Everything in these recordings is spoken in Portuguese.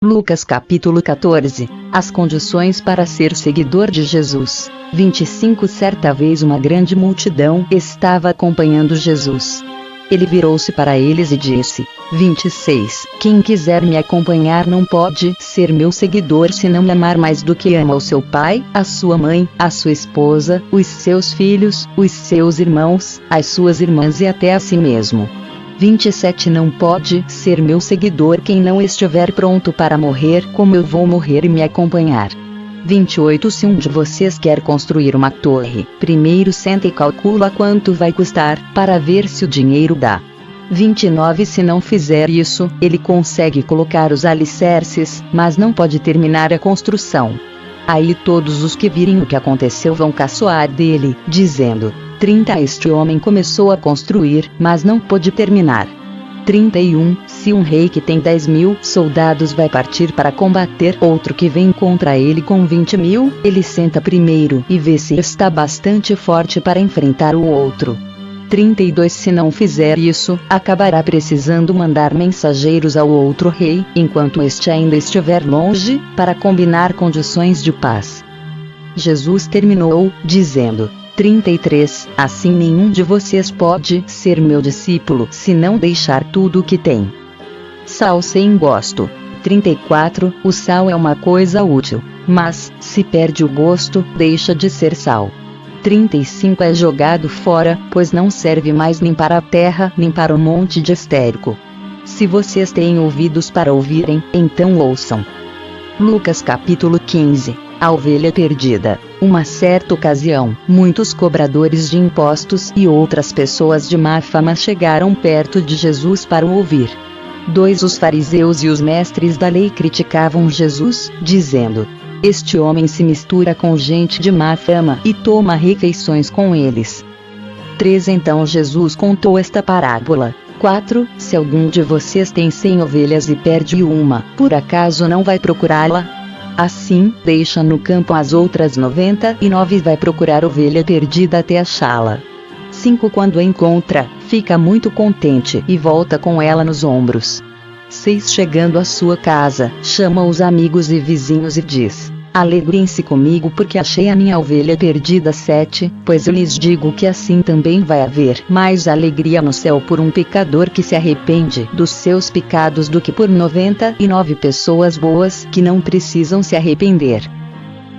Lucas capítulo 14. As condições para ser seguidor de Jesus. 25. Certa vez uma grande multidão estava acompanhando Jesus. Ele virou-se para eles e disse: 26. Quem quiser me acompanhar não pode ser meu seguidor se não me amar mais do que ama o seu pai, a sua mãe, a sua esposa, os seus filhos, os seus irmãos, as suas irmãs e até a si mesmo. 27. Não pode ser meu seguidor quem não estiver pronto para morrer como eu vou morrer e me acompanhar. 28. Se um de vocês quer construir uma torre, primeiro senta e calcula quanto vai custar, para ver se o dinheiro dá. 29. Se não fizer isso, ele consegue colocar os alicerces, mas não pode terminar a construção. Aí todos os que virem o que aconteceu vão caçoar dele, dizendo: 30. Este homem começou a construir, mas não pôde terminar. 31. Se um rei que tem 10.000 soldados vai partir para combater outro que vem contra ele com 20.000, ele senta primeiro e vê se está bastante forte para enfrentar o outro. 32. Se não fizer isso, acabará precisando mandar mensageiros ao outro rei, enquanto este ainda estiver longe, para combinar condições de paz. Jesus terminou, dizendo: 33. Assim nenhum de vocês pode ser meu discípulo se não deixar tudo o que tem. Sal sem gosto. 34. O sal é uma coisa útil, mas, se perde o gosto, deixa de ser sal. 35. É jogado fora, pois não serve mais nem para a terra nem para o monte de estérco. Se vocês têm ouvidos para ouvirem, então ouçam. Lucas capítulo 15. A ovelha perdida. Uma certa ocasião, muitos cobradores de impostos e outras pessoas de má fama chegaram perto de Jesus para o ouvir. 2. Os fariseus e os mestres da lei criticavam Jesus, dizendo: este homem se mistura com gente de má fama e toma refeições com eles. 3. Então Jesus contou esta parábola. 4. Se algum de vocês tem 100 ovelhas e perde uma, por acaso não vai procurá-la? Assim, deixa no campo as outras 99 e vai procurar ovelha perdida até achá-la. 5. Quando a encontra, fica muito contente e volta com ela nos ombros. 6. Chegando à sua casa, chama os amigos e vizinhos e diz: alegrem-se comigo porque achei a minha ovelha perdida. 7. Pois eu lhes digo que assim também vai haver mais alegria no céu por um pecador que se arrepende dos seus pecados do que por 99 pessoas boas que não precisam se arrepender.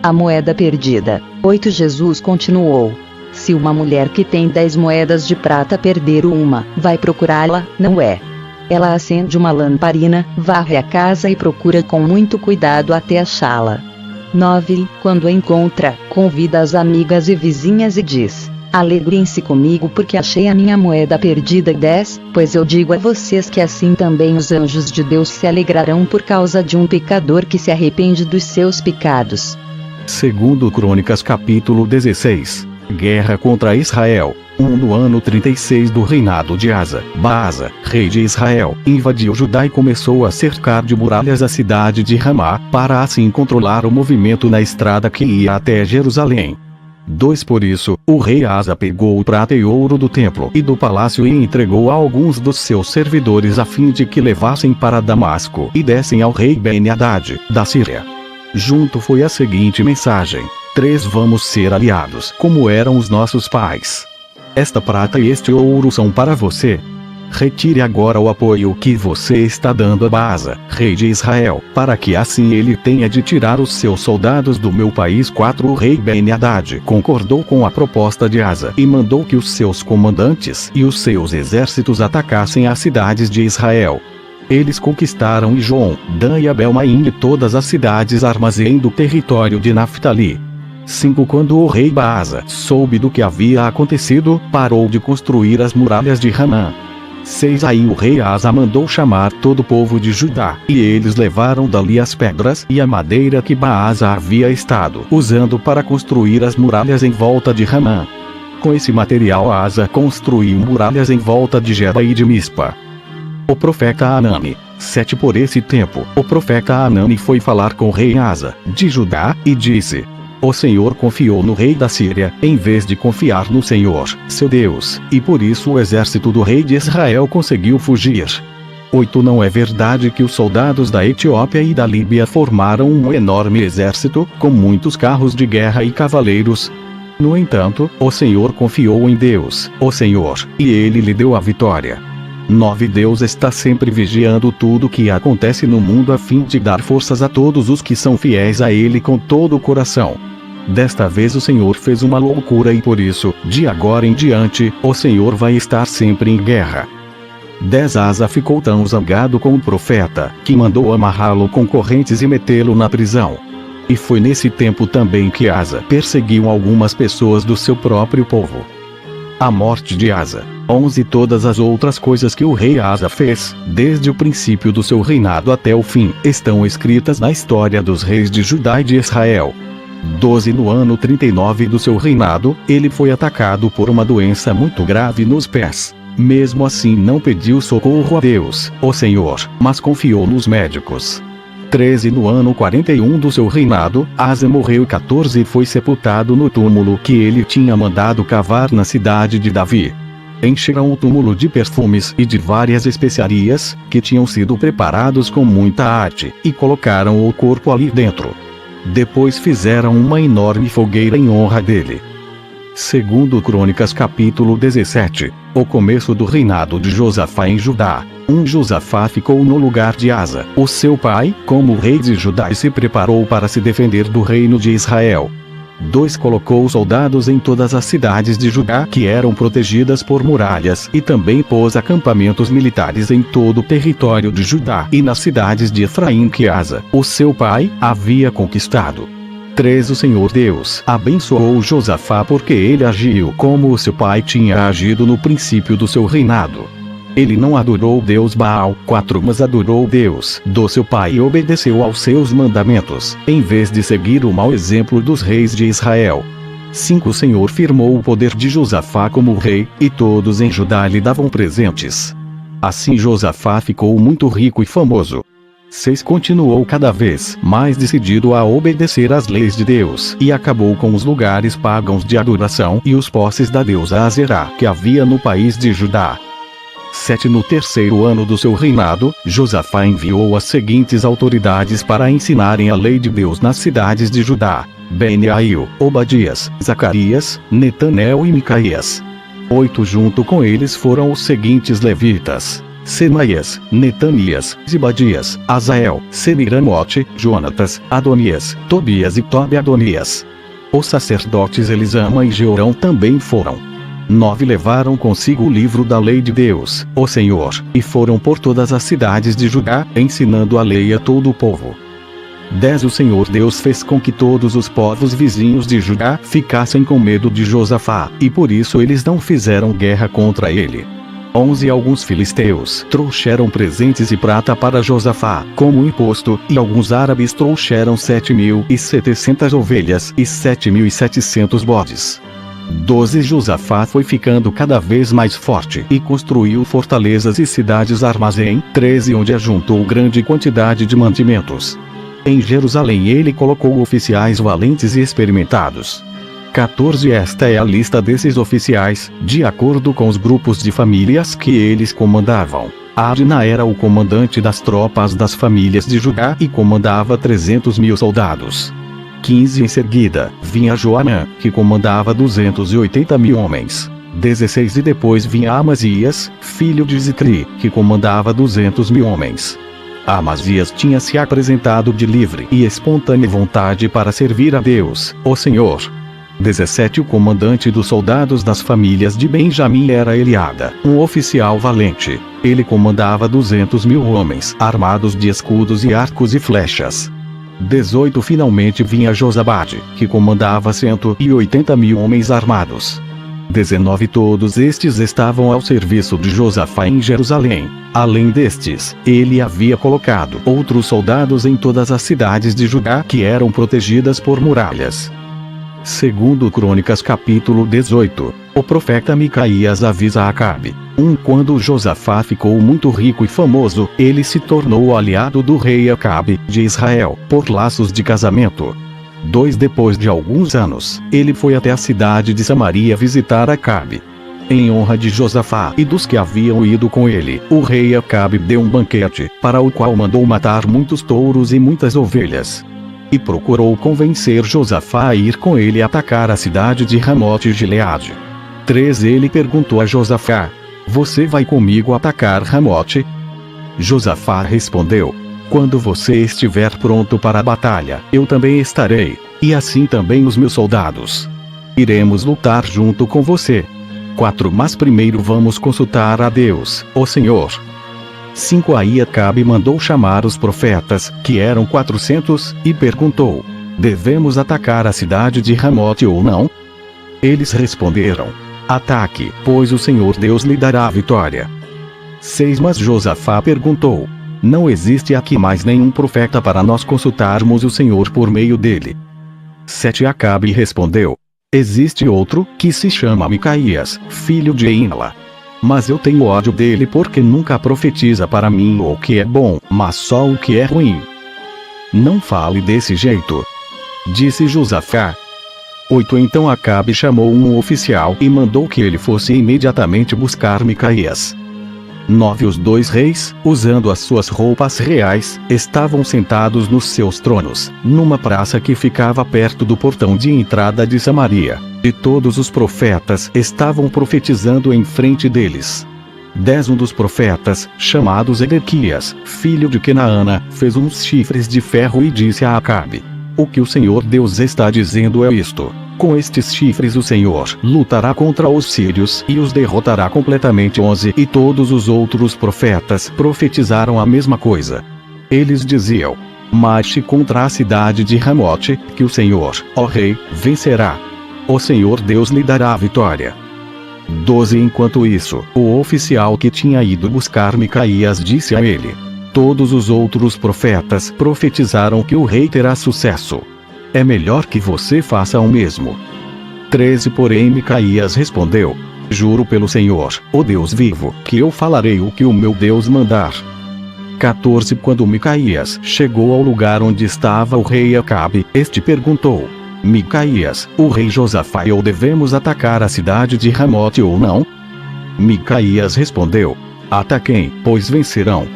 A moeda perdida. 8. Jesus continuou: se uma mulher que tem 10 moedas de prata perder uma, vai procurá-la, não é? Ela acende uma lamparina, varre a casa e procura com muito cuidado até achá-la. 9. Quando a encontra, convida as amigas e vizinhas e diz: alegrem-se comigo porque achei a minha moeda perdida. 10. Pois eu digo a vocês que assim também os anjos de Deus se alegrarão por causa de um pecador que se arrepende dos seus pecados. Segundo Crônicas capítulo 16. Guerra contra Israel. No ano 36 do reinado de Asa, Baasa, rei de Israel, invadiu Judá e começou a cercar de muralhas a cidade de Ramá, para assim controlar o movimento na estrada que ia até Jerusalém. 2. Por isso, o rei Asa pegou o prata e ouro do templo e do palácio e entregou a alguns dos seus servidores a fim de que levassem para Damasco e dessem ao rei Ben-Hadad, da Síria. Junto foi a seguinte mensagem: 3. Vamos ser aliados, como eram os nossos pais. Esta prata e este ouro são para você. Retire agora o apoio que você está dando a Baasa, rei de Israel, para que assim ele tenha de tirar os seus soldados do meu país. 4. O rei Ben-Hadad concordou com a proposta de Asa e mandou que os seus comandantes e os seus exércitos atacassem as cidades de Israel. Eles conquistaram Ijon, Dan e Abel-Maim e todas as cidades armazém do território de Naftali. 5. Quando o rei Baasa soube do que havia acontecido, parou de construir as muralhas de Ramá. 6. Aí o rei Asa mandou chamar todo o povo de Judá, e eles levaram dali as pedras e a madeira que Baasa havia estado usando para construir as muralhas em volta de Ramá. Com esse material Asa construiu muralhas em volta de Geba e de Mispa. O profeta Anani. 7. Por esse tempo, o profeta Anani foi falar com o rei Asa, de Judá, e disse: o Senhor confiou no rei da Síria, em vez de confiar no Senhor, seu Deus, e por isso o exército do rei de Israel conseguiu fugir. 8 Não é verdade que os soldados da Etiópia e da Líbia formaram um enorme exército, com muitos carros de guerra e cavaleiros? No entanto, o Senhor confiou em Deus, o Senhor, e ele lhe deu a vitória. 9 Deus está sempre vigiando tudo o que acontece no mundo a fim de dar forças a todos os que são fiéis a ele com todo o coração. Desta vez o Senhor fez uma loucura e por isso, de agora em diante, o Senhor vai estar sempre em guerra. 10 Asa ficou tão zangado com o profeta, que mandou amarrá-lo com correntes e metê-lo na prisão. E foi nesse tempo também que Asa perseguiu algumas pessoas do seu próprio povo. A morte de Asa. 11 Todas as outras coisas que o rei Asa fez, desde o princípio do seu reinado até o fim, estão escritas na história dos reis de Judá e de Israel. 12 No ano 39 do seu reinado, ele foi atacado por uma doença muito grave nos pés. Mesmo assim não pediu socorro a Deus, o Senhor, mas confiou nos médicos. 13 No ano 41 do seu reinado, Asa morreu. 14 Foi sepultado no túmulo que ele tinha mandado cavar na cidade de Davi. Encheram o túmulo de perfumes e de várias especiarias, que tinham sido preparados com muita arte, e colocaram o corpo ali dentro. Depois fizeram uma enorme fogueira em honra dele. Segundo Crônicas capítulo 17, o começo do reinado de Josafá em Judá. Josafá ficou no lugar de Asa, o seu pai, como rei de Judá e se preparou para se defender do reino de Israel. 2 Colocou soldados em todas as cidades de Judá que eram protegidas por muralhas e também pôs acampamentos militares em todo o território de Judá e nas cidades de Efraim que Asa, o seu pai, havia conquistado. 3 O Senhor Deus abençoou Josafá porque ele agiu como o seu pai tinha agido no princípio do seu reinado. Ele não adorou Deus Baal. 4 Mas adorou Deus do seu pai e obedeceu aos seus mandamentos, em vez de seguir o mau exemplo dos reis de Israel. 5 O Senhor firmou o poder de Josafá como rei, e todos em Judá lhe davam presentes. Assim Josafá ficou muito rico e famoso. 6 Continuou cada vez mais decidido a obedecer às leis de Deus, e acabou com os lugares pagãos de adoração e os posses da deusa Azerá que havia no país de Judá. 7 No terceiro ano do seu reinado, Josafá enviou as seguintes autoridades para ensinarem a lei de Deus nas cidades de Judá: Benaia, Obadias, Zacarias, Netanel e Micaías. 8 Junto com eles foram os seguintes levitas: Semaías, Netanias, Zibadias, Azael, Semiramote, Jonatas, Adonias, Tobias e Tobi-Adonias. Os sacerdotes Elisama e Jeorão também foram. 9 Levaram consigo o livro da lei de Deus, o Senhor, e foram por todas as cidades de Judá, ensinando a lei a todo o povo. 10 O Senhor Deus fez com que todos os povos vizinhos de Judá ficassem com medo de Josafá, e por isso eles não fizeram guerra contra ele. 11 Alguns filisteus trouxeram presentes e prata para Josafá, como imposto, e alguns árabes trouxeram 7.700 ovelhas e 7.700 bodes. 12 Josafá foi ficando cada vez mais forte e construiu fortalezas e cidades armazém. 13 Onde ajuntou grande quantidade de mantimentos. Em Jerusalém ele colocou oficiais valentes e experimentados. 14 Esta é a lista desses oficiais, de acordo com os grupos de famílias que eles comandavam. Adna era o comandante das tropas das famílias de Judá e comandava 300.000 soldados. 15 Em seguida, vinha Joanã, que comandava 280.000 homens. 16 E depois vinha Amazias, filho de Zicri, que comandava 200.000 homens. Amazias tinha se apresentado de livre e espontânea vontade para servir a Deus, o Senhor. 17 O comandante dos soldados das famílias de Benjamim era Eliada, um oficial valente. Ele comandava 200.000 homens, armados de escudos e arcos e flechas. 18 Finalmente vinha Josabade, que comandava 180.000 homens armados. 19 Todos estes estavam ao serviço de Josafá em Jerusalém. Além destes, ele havia colocado outros soldados em todas as cidades de Judá que eram protegidas por muralhas. Segundo Crônicas capítulo 18, o profeta Micaías avisa a Acabe. Quando Josafá ficou muito rico e famoso, ele se tornou aliado do rei Acabe, de Israel, por laços de casamento. 2 Depois de alguns anos, ele foi até a cidade de Samaria visitar Acabe. Em honra de Josafá e dos que haviam ido com ele, o rei Acabe deu um banquete, para o qual mandou matar muitos touros e muitas ovelhas. E procurou convencer Josafá a ir com ele atacar a cidade de Ramote Gileade. 3 Ele perguntou a Josafá: Você vai comigo atacar Ramote? Josafá respondeu: Quando você estiver pronto para a batalha, eu também estarei, e assim também os meus soldados. Iremos lutar junto com você. 4 Mas primeiro vamos consultar a Deus, o Senhor. 5 Aí Acabe mandou chamar os profetas, que eram 400, e perguntou: Devemos atacar a cidade de Ramote ou não? Eles responderam: Ataque, pois o Senhor Deus lhe dará a vitória. 6 Mas Josafá perguntou: Não existe aqui mais nenhum profeta para nós consultarmos o Senhor por meio dele? 7 Acabe respondeu: Existe outro, que se chama Micaías, filho de Imla. Mas eu tenho ódio dele porque nunca profetiza para mim o que é bom, mas só o que é ruim. Não fale desse jeito, disse Josafá. 8 Então Acabe chamou um oficial e mandou que ele fosse imediatamente buscar Micaías. 9 Os 2 reis, usando as suas roupas reais, estavam sentados nos seus tronos, numa praça que ficava perto do portão de entrada de Samaria, e todos os profetas estavam profetizando em frente deles. 10 Um dos profetas, chamado Ezequias, filho de Kenaana, fez uns chifres de ferro e disse a Acabe: O que o Senhor Deus está dizendo é isto: Com estes chifres o Senhor lutará contra os sírios e os derrotará completamente. 11 E todos os outros profetas profetizaram a mesma coisa. Eles diziam: Marche contra a cidade de Ramote, que o Senhor, ó rei, vencerá. O Senhor Deus lhe dará a vitória. 12 Enquanto isso, o oficial que tinha ido buscar Micaías disse a ele: Todos os outros profetas profetizaram que o rei terá sucesso. É melhor que você faça o mesmo. 13 Porém Micaías respondeu: Juro pelo Senhor, o Deus vivo, que eu falarei o que o meu Deus mandar. 14 Quando Micaías chegou ao lugar onde estava o rei Acabe, este perguntou: Micaías, o rei Josafá e eu devemos atacar a cidade de Ramote ou não? Micaías respondeu: Ataquem, pois vencerão.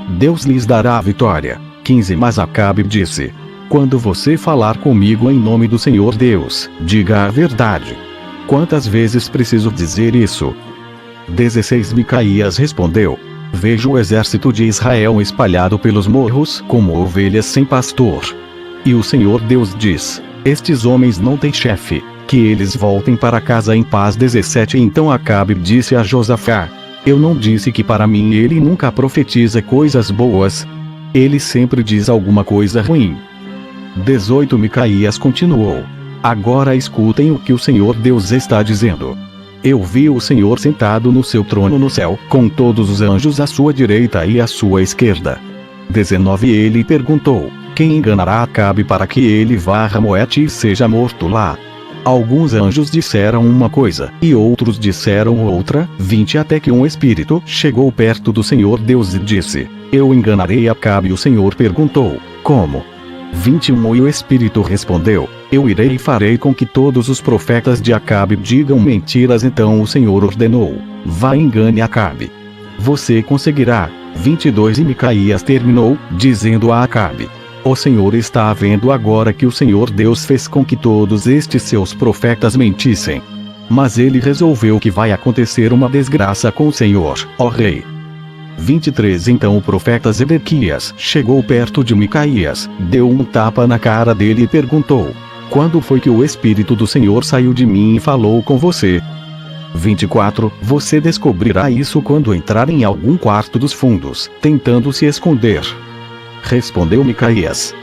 Deus lhes dará a vitória. 15 Mas Acabe disse: Quando você falar comigo em nome do Senhor Deus, diga a verdade. Quantas vezes preciso dizer isso? 16 Micaías respondeu: Vejo o exército de Israel espalhado pelos morros como ovelhas sem pastor. E o Senhor Deus diz: Estes homens não têm chefe, que eles voltem para casa em paz. 17 Então Acabe disse a Josafá: Eu não disse que para mim ele nunca profetiza coisas boas? Ele sempre diz alguma coisa ruim. 18 Micaías continuou: Agora escutem o que o Senhor Deus está dizendo. Eu vi o Senhor sentado no seu trono no céu, com todos os anjos à sua direita e à sua esquerda. 19 Ele perguntou: Quem enganará Acabe para que ele vá a Ramoete e seja morto lá? Alguns anjos disseram uma coisa, e outros disseram outra. 20 Até que um espírito chegou perto do Senhor Deus e disse: Eu enganarei Acabe. O Senhor perguntou: Como? 21 E o espírito respondeu: Eu irei e farei com que todos os profetas de Acabe digam mentiras. Então o Senhor ordenou: Vá e engane Acabe. Você conseguirá. 22 E Micaías terminou, dizendo a Acabe: O Senhor está vendo agora que o Senhor Deus fez com que todos estes seus profetas mentissem. Mas ele resolveu que vai acontecer uma desgraça com o Senhor, ó rei. 23 Então o profeta Ezequias chegou perto de Micaías, deu um tapa na cara dele e perguntou: Quando foi que o Espírito do Senhor saiu de mim e falou com você? 24 Você descobrirá isso quando entrar em algum quarto dos fundos, tentando se esconder. Respondeu Micaías.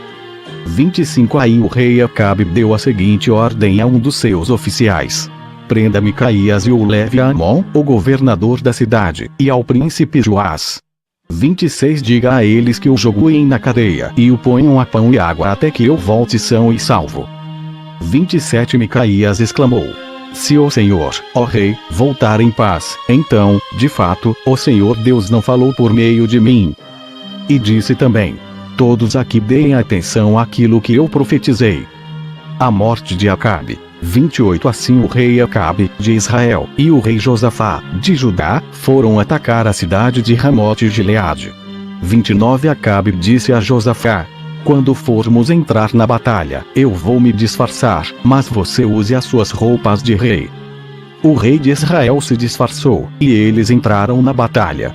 25 Aí o rei Acabe deu a seguinte ordem a um dos seus oficiais: Prenda Micaías e o leve a Amon, o governador da cidade, e ao príncipe Joás. 26 Diga a eles que o joguem na cadeia e o ponham a pão e água até que eu volte são e salvo. 27 Micaías exclamou: Se o Senhor, ó rei, voltar em paz, então, de fato, o Senhor Deus não falou por meio de mim. E disse também: Todos aqui deem atenção àquilo que eu profetizei. A morte de Acabe. 28 Assim o rei Acabe, de Israel, e o rei Josafá, de Judá, foram atacar a cidade de Ramote Gileade. 29 Acabe disse a Josafá: quando formos entrar na batalha, eu vou me disfarçar, mas você use as suas roupas de rei. O rei de Israel se disfarçou, e eles entraram na batalha.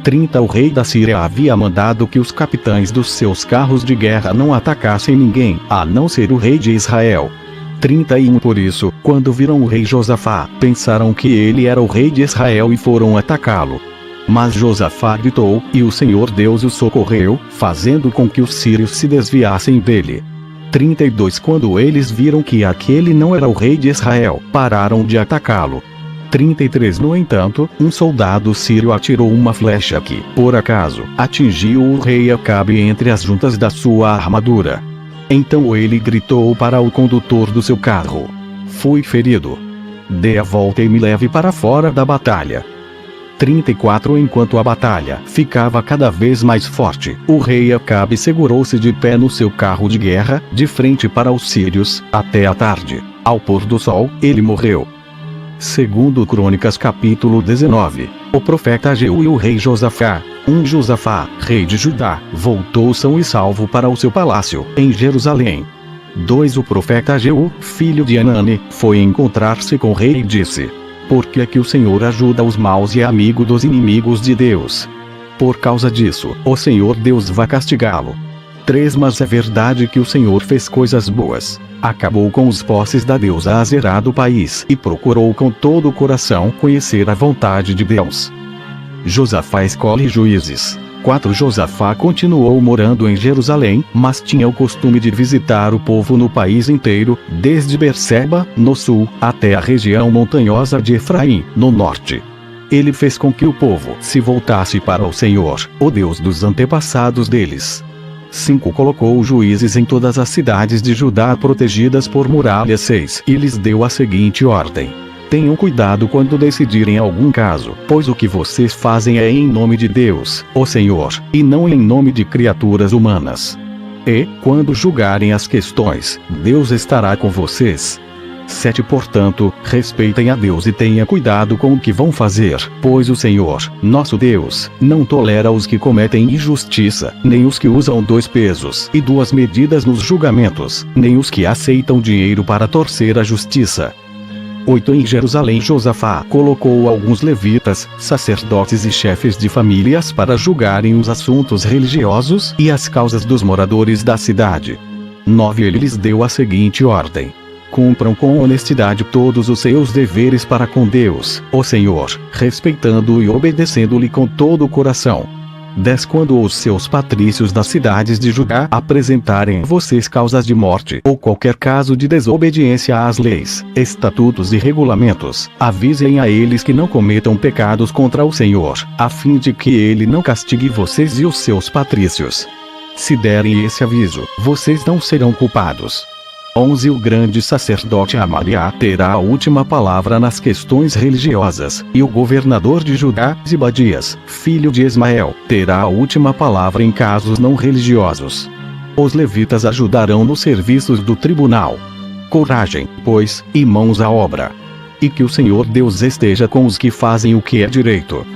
30 O rei da Síria havia mandado que os capitães dos seus carros de guerra não atacassem ninguém, a não ser o rei de Israel. 31 Por isso, quando viram o rei Josafá, pensaram que ele era o rei de Israel e foram atacá-lo. Mas Josafá gritou, e o Senhor Deus o socorreu, fazendo com que os sírios se desviassem dele. 32 Quando eles viram que aquele não era o rei de Israel, pararam de atacá-lo. 33 No entanto, um soldado sírio atirou uma flecha que, por acaso, atingiu o rei Acabe entre as juntas da sua armadura. Então ele gritou para o condutor do seu carro: fui ferido. Dê a volta e me leve para fora da batalha. 34 Enquanto a batalha ficava cada vez mais forte, o rei Acabe segurou-se de pé no seu carro de guerra, de frente para os sírios, até a tarde. Ao pôr do sol, ele morreu. Segundo Crônicas capítulo 19, o profeta Jeú e o rei Josafá. Josafá, rei de Judá, voltou são e salvo para o seu palácio, em Jerusalém. 2 O profeta Jeú, filho de Anani, foi encontrar-se com o rei e disse: por que é que o Senhor ajuda os maus e é amigo dos inimigos de Deus? Por causa disso, o Senhor Deus vai castigá-lo. 3 Mas é verdade que o Senhor fez coisas boas. Acabou com os posses da deusa Azerá do país e procurou com todo o coração conhecer a vontade de Deus. Josafá escolhe juízes. 4 Josafá continuou morando em Jerusalém, mas tinha o costume de visitar o povo no país inteiro, desde Berseba, no sul, até a região montanhosa de Efraim, no norte. Ele fez com que o povo se voltasse para o Senhor, o Deus dos antepassados deles. 5 Colocou juízes em todas as cidades de Judá protegidas por muralhas. 6 E lhes deu a seguinte ordem: tenham cuidado quando decidirem algum caso, pois o que vocês fazem é em nome de Deus, o Senhor, e não em nome de criaturas humanas. E, quando julgarem as questões, Deus estará com vocês. 7 Portanto, respeitem a Deus e tenha cuidado com o que vão fazer, pois o Senhor, nosso Deus, não tolera os que cometem injustiça, nem os que usam 2 pesos e 2 medidas nos julgamentos, nem os que aceitam dinheiro para torcer a justiça. 8 Em Jerusalém Josafá colocou alguns levitas, sacerdotes e chefes de famílias para julgarem os assuntos religiosos e as causas dos moradores da cidade. 9 Ele lhes deu a seguinte ordem: cumpram com honestidade todos os seus deveres para com Deus, o Senhor, respeitando-o e obedecendo-lhe com todo o coração. 10 Quando os seus patrícios das cidades de Judá apresentarem a vocês causas de morte ou qualquer caso de desobediência às leis, estatutos e regulamentos, avisem a eles que não cometam pecados contra o Senhor, a fim de que ele não castigue vocês e os seus patrícios. Se derem esse aviso, vocês não serão culpados. 11 O grande sacerdote Amariá terá a última palavra nas questões religiosas, e o governador de Judá, Zebadias, filho de Ismael, terá a última palavra em casos não religiosos. Os levitas ajudarão nos serviços do tribunal. Coragem, pois, e mãos à obra. E que o Senhor Deus esteja com os que fazem o que é direito.